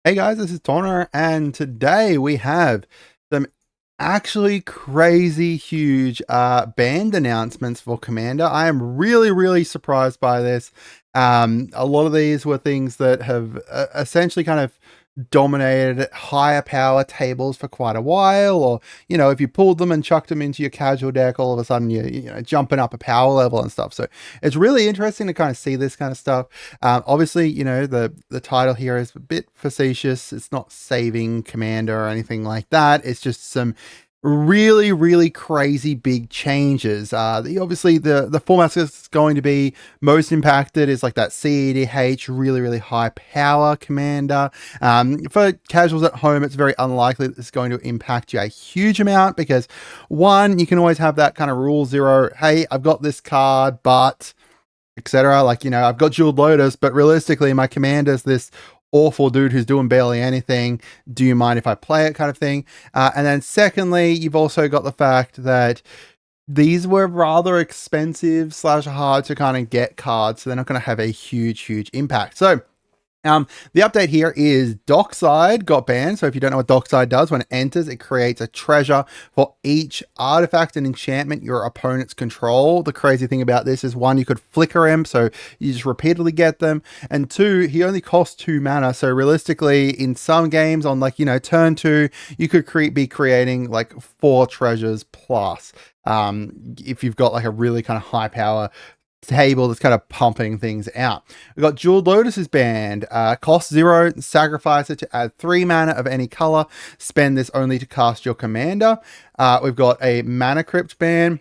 Hey guys, this is Tauna, and today we have some actually crazy huge band announcements for Commander. I am really surprised by this. A lot of these were things that have essentially kind of dominated higher power tables for quite a while, or if you pulled them and chucked them into your casual deck, all of a sudden you're jumping up a power level and stuff. So it's really interesting to kind of see this kind of stuff. Obviously, the title here is a bit facetious. It's not saving Commander or anything like that. It's just some really crazy big changes. Obviously the format that's going to be most impacted is like that CEDH, really high power Commander. For casuals at home, it's very unlikely that it's going to impact you a huge amount because, one, you can always have that kind of rule zero. Hey, I've got this card, but etc. Like, I've got Jeweled Lotus, but realistically, my commander's this awful dude who's doing barely anything. Do you mind if I play it, kind of thing? And then secondly, you've also got the fact that these were rather expensive slash hard to kind of get cards, so they're not going to have a huge impact. So the update here is Dockside got banned. So if you don't know what Dockside does, when it enters, it creates a treasure for each artifact and enchantment your opponents control. The crazy thing about this is, one, you could flicker him, so you just repeatedly get them. And two, he only costs 2 mana. So realistically, in some games on turn 2, you could be creating like 4 treasures plus. If you've got like a really kind of high power table that's kind of pumping things out. We've got Jeweled Lotus is banned. Cost 0, sacrifice it to add 3 mana of any color. Spend this only to cast your commander. We've got a Manac Crypt ban,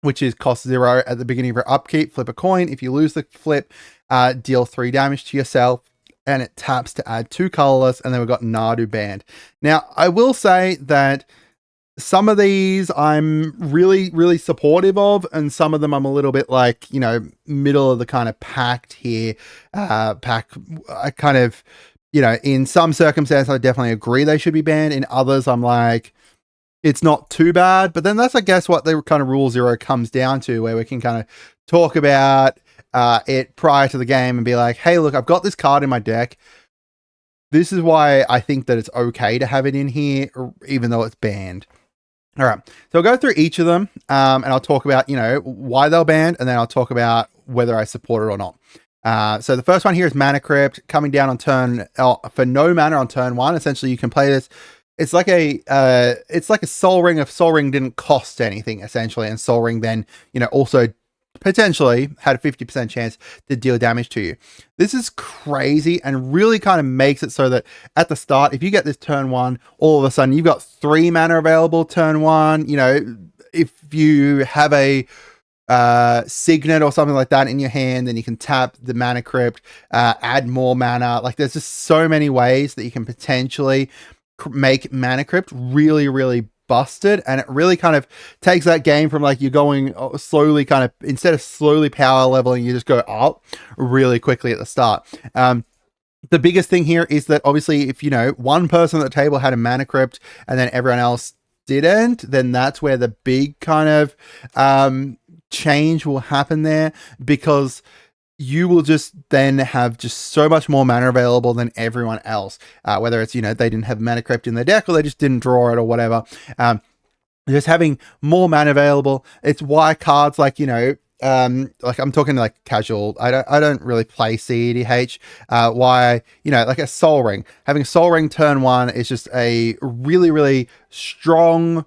which is cost 0 at the beginning of your upkeep. Flip a coin. If you lose the flip, deal 3 damage to yourself. And it taps to add 2 colorless. And then we've got Nadu banned. Now, I will say that some of these I'm really supportive of, and some of them I'm a little bit like, middle of the kind of packed here. Pack, I kind of, in some circumstances, I definitely agree they should be banned. In others, I'm like, it's not too bad. But then that's, I guess, what the kind of rule zero comes down to, where we can kind of talk about it prior to the game and be like, hey, look, I've got this card in my deck. This is why I think that it's okay to have it in here, even though it's banned. All right, so I'll go through each of them, and I'll talk about, why they're banned, and then I'll talk about whether I support it or not. So the first one here is Manac Crypt, coming down on turn, for no mana on turn 1. Essentially, you can play this. It's like a Soul Ring if Soul Ring didn't cost anything, essentially, and Soul Ring then, also potentially had a 50% chance to deal damage to you. This is crazy and really kind of makes it so that at the start, if you get this turn 1, all of a sudden you've got 3 mana available turn 1. If you have a Signet or something like that in your hand, then you can tap the Manac Crypt, add more mana. Like, there's just so many ways that you can potentially make Manac Crypt really busted, and it really kind of takes that game from like you're going slowly, kind of, instead of slowly power leveling, you just go up really quickly at the start. The biggest thing here is that obviously if one person at the table had a Manac Crypt and then everyone else didn't, then that's where the big kind of change will happen there, because you will just then have just so much more mana available than everyone else, whether it's, they didn't have Manac Crypt in their deck, or they just didn't draw it or whatever. Just having more mana available, it's why cards like, like I'm talking like casual, I don't really play CEDH, why, like a Soul Ring, having a Soul Ring turn 1 is just a really strong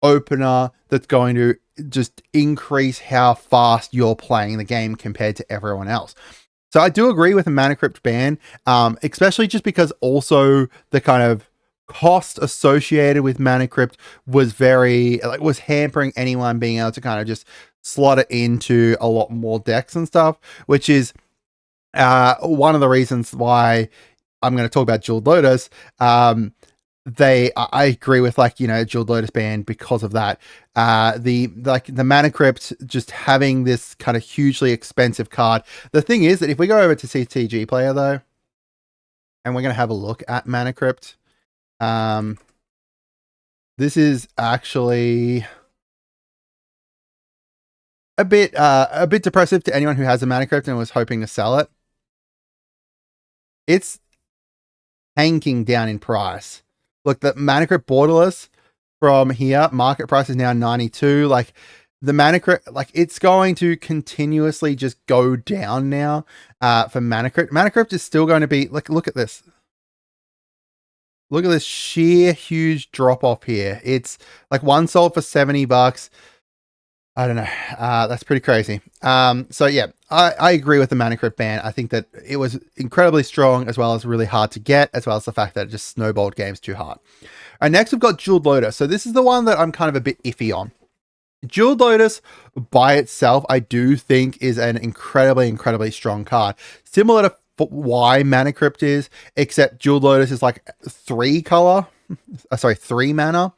opener that's going to just increase how fast you're playing the game compared to everyone else. So I do agree with a Manac Crypt ban, especially just because also the kind of cost associated with Manac Crypt was was hampering anyone being able to kind of just slot it into a lot more decks and stuff, which is one of the reasons why I'm going to talk about Jeweled Lotus. I agree with, like, Jeweled Lotus band because of that. The Manac Crypt just having this kind of hugely expensive card. The thing is that if we go over to CTG player though, and we're gonna have a look at Manac Crypt, this is actually a bit depressive to anyone who has a Manac Crypt and was hoping to sell it. It's tanking down in price. Look, the Manac Crypt borderless from here, market price is now 92. Like the Manac Crypt, like it's going to continuously just go down now for Manac Crypt. Manac Crypt is still going to be, like, look at this. Look at this sheer huge drop off here. It's like one sold for $70. I don't know. That's pretty crazy. So yeah, I agree with the Manac Crypt ban. I think that it was incredibly strong as well as really hard to get, as well as the fact that it just snowballed games too hard. All right, next we've got Jeweled Lotus. So this is the one that I'm kind of a bit iffy on. Jeweled Lotus by itself, I do think is an incredibly strong card. Similar to why Manac Crypt is, except Jeweled Lotus is like 3 mana.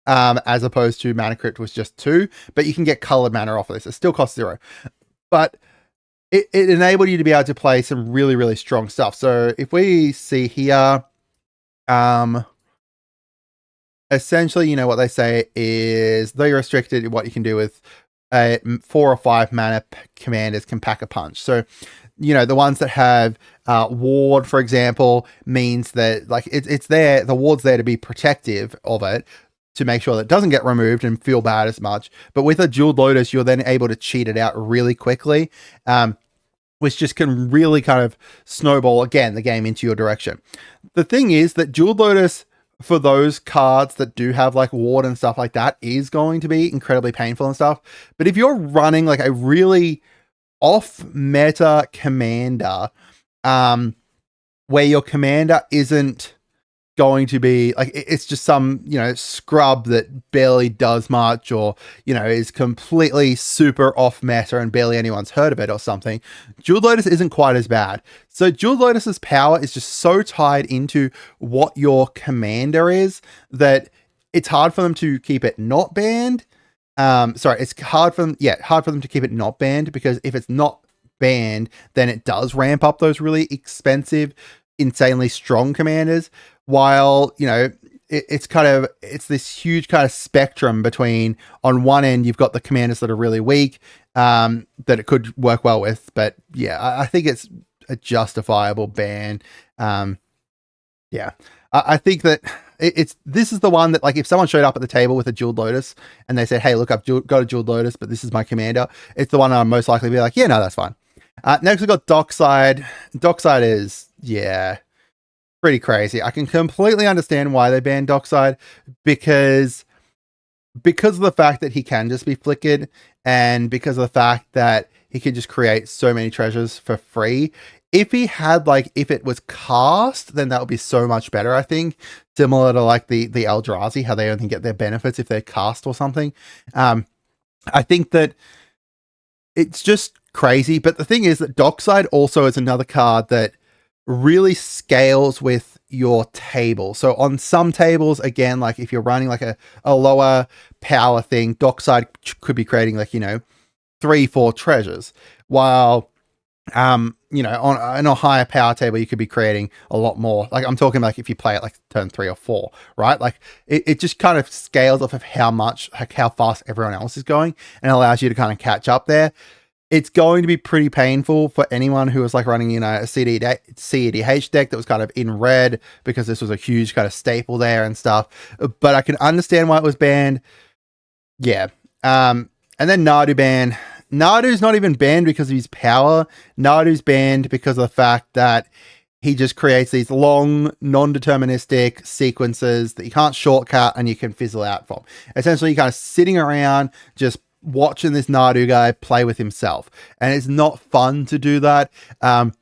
As opposed to Manac Crypt was just 2, but you can get colored mana off of this. It still costs 0, but it enabled you to be able to play some really strong stuff. So if we see here, essentially, you know, what they say is, though you're restricted in what you can do with 4 or 5 mana commanders can pack a punch. So, you know, the ones that have ward, for example, means that like it's there, the ward's there to be protective of it, to make sure that it doesn't get removed and feel bad as much. But with a Jeweled Lotus, you're then able to cheat it out really quickly, which just can really kind of snowball, again, the game into your direction. The thing is that Jeweled Lotus, for those cards that do have like ward and stuff like that, is going to be incredibly painful and stuff. But if you're running like a really off-meta commander, where your commander isn't going to be like, it's just some, you know, scrub that barely does much, or, you know, is completely super off meta and barely anyone's heard of it or something, Jeweled Lotus isn't quite as bad. So Jeweled Lotus's power is just so tied into what your commander is that it's hard for them to keep it not banned. It's hard for them to keep it not banned, because if it's not banned, then it does ramp up those really expensive, insanely strong commanders. While, you know, it's this huge kind of spectrum between, on one end, you've got the commanders that are really weak, that it could work well with. But yeah, I think it's a justifiable ban. Yeah, I think that this is the one that, like, if someone showed up at the table with a Jeweled Lotus and they said, hey, look, I've got a Jeweled Lotus, but this is my commander, it's the one I'm most likely to be like, yeah, no, that's fine. Next we've got Dockside. Dockside is, yeah, pretty crazy. I can completely understand why they banned Dockside, because of the fact that he can just be flickered, and because of the fact that he could just create so many treasures for free. If he had, like, if it was cast, then that would be so much better, I think. Similar to like the Eldrazi, how they only get their benefits if they're cast or something. I think that it's just crazy. But the thing is that Dockside also is another card that really scales with your table. So on some tables, again, like if you're running like a lower power thing, Dockside could be creating, like, you know, 3-4 treasures, while you know, on a higher power table, you could be creating a lot more. Like, I'm talking like if you play it like turn 3 or 4, right? Like it just kind of scales off of how fast everyone else is going, and allows you to kind of catch up there. It's going to be pretty painful for anyone who was like running, you know, a CEDH deck that was kind of in red, because this was a huge kind of staple there and stuff. But I can understand why it was banned. Yeah. And then Nadu ban. Nadu's not even banned because of his power. Nadu's banned because of the fact that he just creates these long, non-deterministic sequences that you can't shortcut and you can fizzle out from. Essentially, you're kind of sitting around just watching this Nadu guy play with himself, and it's not fun to do that. So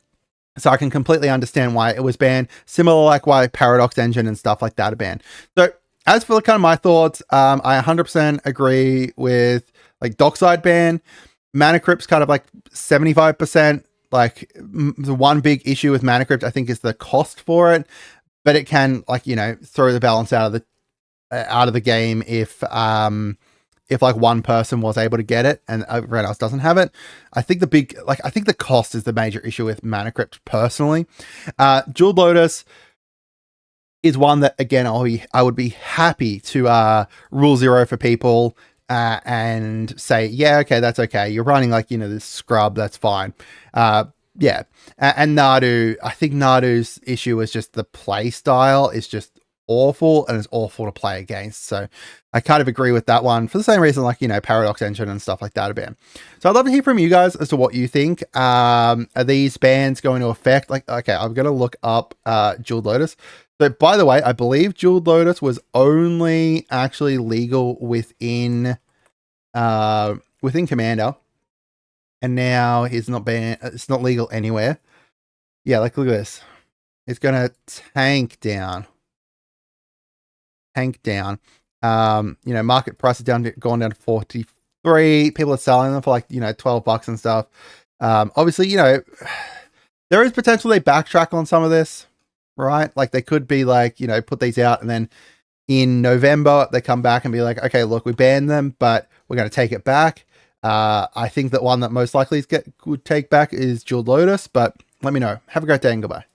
I can completely understand why it was banned. Similar, like why Paradox Engine and stuff like that are banned. So as for kind of my thoughts, I 100% agree with like Dockside ban. Manac Crypt's kind of like 75%. Like the one big issue with Manac Crypt, I think, is the cost for it, but it can, like, you know, throw the balance out of the game if like one person was able to get it and everyone else doesn't have it. I think the cost is the major issue with Manac Crypt personally. Jeweled Lotus is one that, again, I would be happy to rule 0 for people and say, yeah, okay, that's okay. You're running, like, you know, this scrub, that's fine. Yeah, and Nadu, I think Nadu's issue is just the play style is just awful, and it's awful to play against. So I kind of agree with that one for the same reason, like, you know, Paradox Engine and stuff like that are banned. So I'd love to hear from you guys as to what you think. Are these bans going to affect, like, okay, I'm going to look up Jeweled Lotus. So by the way, I believe Jeweled Lotus was only actually legal within Commander. And now it's not banned. It's not legal anywhere. Yeah, like look at this. It's gonna tank down. Tank down. You know, market price is gone down to 43. People are selling them for like, you know, $12 and stuff. Obviously, you know, there is potential they backtrack on some of this, right? Like they could be like, you know, put these out and then in November they come back and be like, okay, look, we banned them, but we're going to take it back. I think that one that most likely would take back is Jeweled Lotus, but let me know. Have a great day and goodbye.